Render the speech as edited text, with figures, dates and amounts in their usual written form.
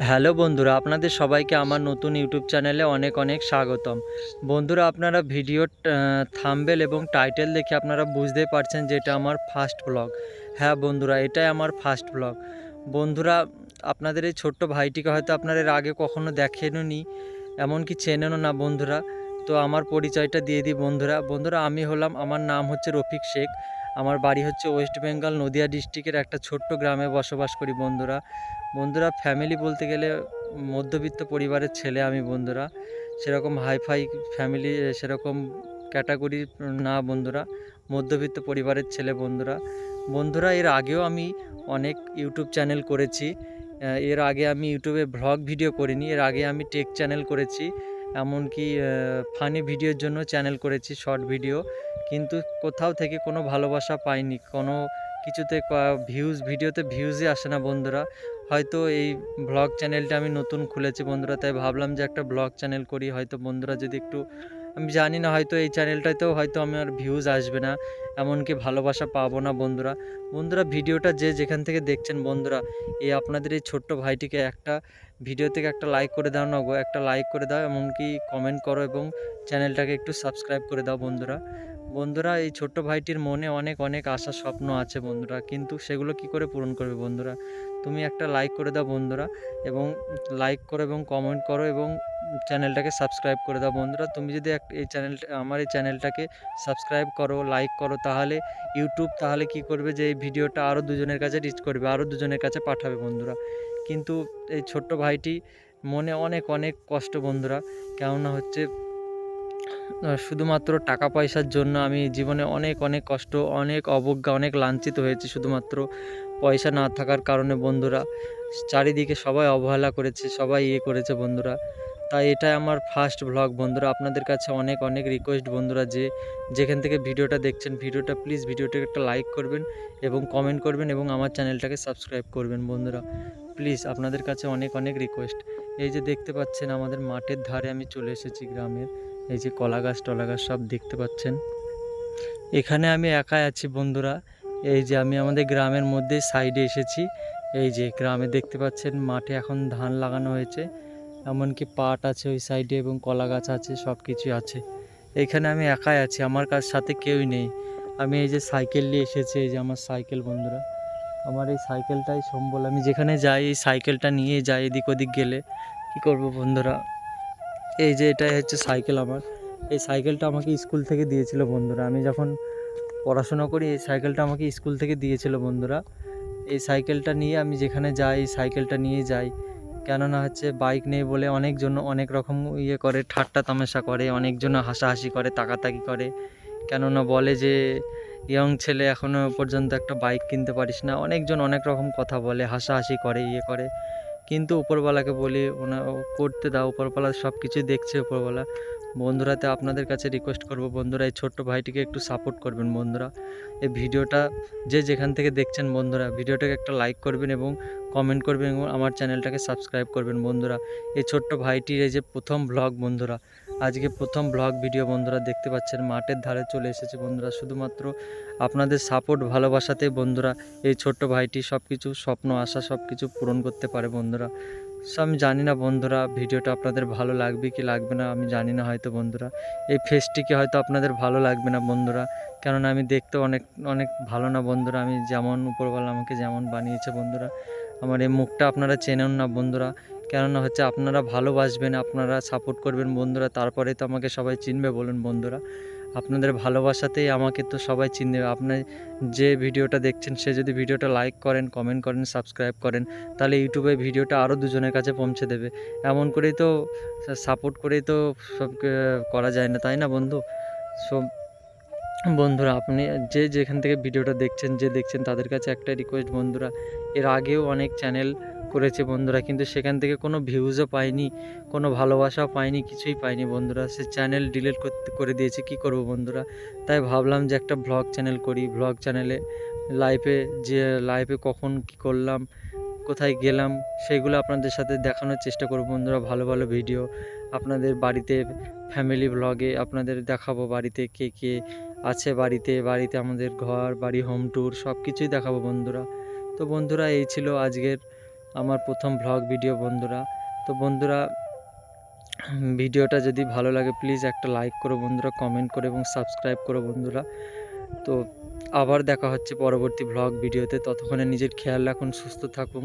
Hello বন্ধুরা, আপনাদের সবাইকে আমার নতুন ইউটিউব চ্যানেলে অনেক অনেক স্বাগতম। বন্ধুরা, আপনারা ভিডিওর থাম্বনেল এবং টাইটেল দেখে আপনারা বুঝতেই পারছেন যে এটা আমার ফার্স্ট ব্লগ। হ্যাঁ বন্ধুরা, এটাই আমার ফার্স্ট ব্লগ। বন্ধুরা, আপনাদের এই ছোট্ট ভাইটিকে হয়তো আপনারা এর আগে কখনো দেখেনওনি, এমনকি চেনেনও না বন্ধুরা। তো আমার পরিচয়টা দিয়ে দিই বন্ধুরা। বন্ধুরা, আমার নাম হচ্ছে রফিক শেখ। আমার বাড়ি হচ্ছে ওয়েস্ট বেঙ্গল নদিয়া ডিস্ট্রিক্টের একটা ছোট্ট গ্রামে বসবাস করি বন্ধুরা। বন্ধুরা, ফ্যামিলি বলতে গেলে মধ্যবিত্ত পরিবারের ছেলে আমি বন্ধুরা। সেরকম হাইফাই ফ্যামিলি, সেরকম ক্যাটাগরি না বন্ধুরা, মধ্যবিত্ত পরিবারের ছেলে বন্ধুরা। বন্ধুরা, এর আগেও আমি অনেক ইউটিউব চ্যানেল করেছি। এর আগে আমি ইউটিউবে ভ্লগ ভিডিও করিনি, এর আগে আমি টেক চ্যানেল করেছি, এমনকি ফানি ভিডিওর জন্য চ্যানেল করেছি, শর্ট ভিডিও। কিন্তু কোথাও থেকে কোনো ভালোবাসা পাইনি, কোনো কিছুতে ভিডিওতে ভিউজই আসে না বন্ধুরা। হয়তো এই ব্লগ চ্যানেলটা আমি নতুন খুলেছি বন্ধুরা, তাই ভাবলাম যে একটা ব্লগ চ্যানেল করি, হয়তো বন্ধুরা যদি একটু, আমি জানি না, হয়তো এই চ্যানেলটাতেও হয়তো আমার ভিউজ আসবে না, এমনকি ভালোবাসা পাবো না বন্ধুরা। বন্ধুরা, ভিডিওটা যে যেখান থেকে দেখছেন বন্ধুরা, আপনাদের এই ছোট্ট ভাইটিকে একটা ভিডিও থেকে একটা লাইক করে দাও না গো, একটা লাইক করে দাও, এমনকি কমেন্ট করো এবং চ্যানেলটাকে একটু সাবস্ক্রাইব করে দাও বন্ধুরা। বন্ধুরা, এই ছোট্ট ভাইটির মনে অনেক অনেক আশা স্বপ্ন আছে বন্ধুরা, কিন্তু সেগুলো কি করে পূরণ করবে বন্ধুরা? তুমি একটা লাইক করে দাও বন্ধুরা, এবং লাইক করো এবং কমেন্ট করো এবং চ্যানেলটাকে সাবস্ক্রাইব করে দাও বন্ধুরা। তুমি যদি আমার এই চ্যানেলটাকে সাবস্ক্রাইব করো, লাইক করো, তাহলে ইউটিউব তাহলে কি করবে, যে এই ভিডিওটা আরও দুজনের কাছে রিচ করবে, আরও দুজনের কাছে পাঠাবে বন্ধুরা। কিন্তু এই ছোট্ট ভাইটি মনে অনেক অনেক কষ্ট বন্ধুরা, কেননা হচ্ছে শুধুমাত্র টাকা পয়সার জন্য আমি জীবনে অনেক অনেক কষ্ট, অনেক অবজ্ঞা, অনেক লাঞ্ছিত হয়েছি শুধুমাত্র পয়সা না থাকার কারণে বন্ধুরা। চারিদিকে সবাই অবহেলা করেছে, সবাই করেছে বন্ধুরা। তাই এটাই আমার ফার্স্ট ভ্লগ বন্ধুরা। আপনাদের কাছে অনেক অনেক রিকোয়েস্ট বন্ধুরা, যে যেখান থেকে ভিডিওটা দেখছেন, ভিডিওটা প্লিজ ভিডিওটাকে একটা লাইক করবেন এবং কমেন্ট করবেন এবং আমার চ্যানেলটাকে সাবস্ক্রাইব করবেন বন্ধুরা। প্লিজ আপনাদের কাছে অনেক অনেক রিকোয়েস্ট। এই যে দেখতে পাচ্ছেন, আমাদের মাঠের ধারে আমি চলে এসেছি গ্রামের। এই যে কলা গাছ টলা গাছ সব দেখতে পাচ্ছেন। এখানে আমি একাই আছি বন্ধুরা। এই যে আমি আমাদের গ্রামের মধ্যে সাইডে এসেছি। এই যে গ্রামে দেখতে পাচ্ছেন, মাঠে এখন ধান লাগানো হয়েছে, এমনকি পাট আছে ওই সাইডে এবং কলা গাছ আছে, সব কিছুই আছে। এইখানে আমি একাই আছি, আমার সাথে কেউই নেই। আমি এই যে সাইকেল নিয়ে এসেছি, এই যে আমার সাইকেল বন্ধুরা। আমার এই সাইকেলটাই সম্বল, আমি যেখানে যাই এই সাইকেলটা নিয়ে যাই, এদিক ওদিক গেলে। কি করব বন্ধুরা, এই যে এটাই হচ্ছে সাইকেল আমার। এই সাইকেলটা আমাকে স্কুল থেকে দিয়েছিল বন্ধুরা, আমি যখন পড়াশোনা করি এই সাইকেলটা আমাকে স্কুল থেকে দিয়েছিল বন্ধুরা। এই সাইকেলটা নিয়ে আমি যেখানে যাই এই সাইকেলটা নিয়ে যাই, কেননা হচ্ছে বাইক নেই বলে অনেকজন অনেক রকম করে, ঠাট্টা তামাশা করে, অনেকজন হাসাহাসি করে, তাকাতাকি করে, কেননা বলে যে ইয়ং ছেলে এখনও পর্যন্ত একটা বাইক কিনতে পারিস না, অনেকজন অনেক রকম কথা বলে, হাসাহাসি করে, করে। কিন্তু উপরওয়ালাকে বলি করতে দাও, উপরওয়ালা সব কিছুই দেখছে উপরওয়ালা। বন্ধুরাতে আপনাদের কাছে রিকোয়েস্ট করব বন্ধুরা, এই ছোট্ট ভাইটিকে একটু সাপোর্ট করবেন বন্ধুরা। এই ভিডিওটা যে যেখান থেকে দেখছেন বন্ধুরা, ভিডিওটাকে একটা লাইক করবেন এবং কমেন্ট করবেন এবং আমার চ্যানেলটাকে সাবস্ক্রাইব করবেন বন্ধুরা। এই ছোট্ট ভাইটির এই যে প্রথম ব্লগ বন্ধুরা, আজকে প্রথম ব্লগ ভিডিও বন্ধুরা, দেখতে পাচ্ছেন মাঠের ধারে চলে এসেছে বন্ধুরা, শুধুমাত্র আপনাদের সাপোর্ট ভালোবাসাতেই বন্ধুরা এই ছোট্ট ভাইটি সব কিছু স্বপ্ন আশা সব কিছু পূরণ করতে পারে বন্ধুরা। আমি জানি না বন্ধুরা ভিডিওটা আপনাদের ভালো লাগবে কি লাগবে না, আমি জানি না, হয়তো বন্ধুরা এই ফেসটিকে হয়তো আপনাদের ভালো লাগবে না বন্ধুরা, কেননা আমি দেখতে অনেক অনেক ভালো না বন্ধুরা, আমি যেমন উপরওয়ালা আমাকে যেমন বানিয়েছে বন্ধুরা, আমার এই মুখটা আপনারা চেনেন না বন্ধুরা। কেননা হচ্ছে আপনারা ভালোবাসবেন, আপনারা সাপোর্ট করবেন বন্ধুরা, তারপরে তো আমাকে সবাই চিনবে বলুন বন্ধুরা। আপনাদের ভালোবাসাতেই আমাকে তো সবাই চিনবে। আপনি যে ভিডিওটা দেখছেন সে যদি ভিডিওটা লাইক করেন, কমেন্ট করেন, সাবস্ক্রাইব করেন, তাহলে ইউটিউবে ভিডিওটা আরও দুজনের কাছে পৌঁছে দেবে। এমন করেই তো সাপোর্ট করেই তো সব করা যায় না, তাই না বন্ধু? সো বন্ধুরা, আপনি যে যেখান থেকে ভিডিওটা দেখছেন, যে দেখছেন তাদের কাছে একটাই রিকোয়েস্ট বন্ধুরা, এর আগেও অনেক চ্যানেল করেছে বন্ধুরা, কিন্তু সেখান থেকে কোনো ভিউজও পাইনি, কোনো ভালোবাসাও পাইনি, কিছুই পাইনি বন্ধুরা। সে চ্যানেল ডিলিট করে দিয়েছে, কি করব বন্ধুরা। তাই ভাবলাম যে একটা ভ্লগ চ্যানেল করি, ভ্লগ চ্যানেলে লাইভে কখন কি করলাম, কোথায় গেলাম, সেগুলো আপনাদের সাথে দেখানোর চেষ্টা করব বন্ধুরা। ভালো ভালো ভিডিও আপনাদের বাড়িতে, ফ্যামিলি ব্লগে আপনাদের দেখাবো, বাড়িতে কে কে আছে, বাড়িতে আমাদের ঘর বাড়ি, হোম ট্যুর সব কিছুই দেখাবো বন্ধুরা। তো বন্ধুরা, এই ছিল আজকের আমার প্রথম ভ্লগ ভিডিও বন্ধুরা। তো বন্ধুরা, ভিডিওটা যদি ভালো লাগে প্লিজ একটা লাইক করো বন্ধুরা, কমেন্ট করো এবং সাবস্ক্রাইব করো বন্ধুরা। তো আবার দেখা হচ্ছে পরবর্তী ভ্লগ ভিডিওতে। ততক্ষণে নিজের খেয়াল রাখুন, সুস্থ থাকুন।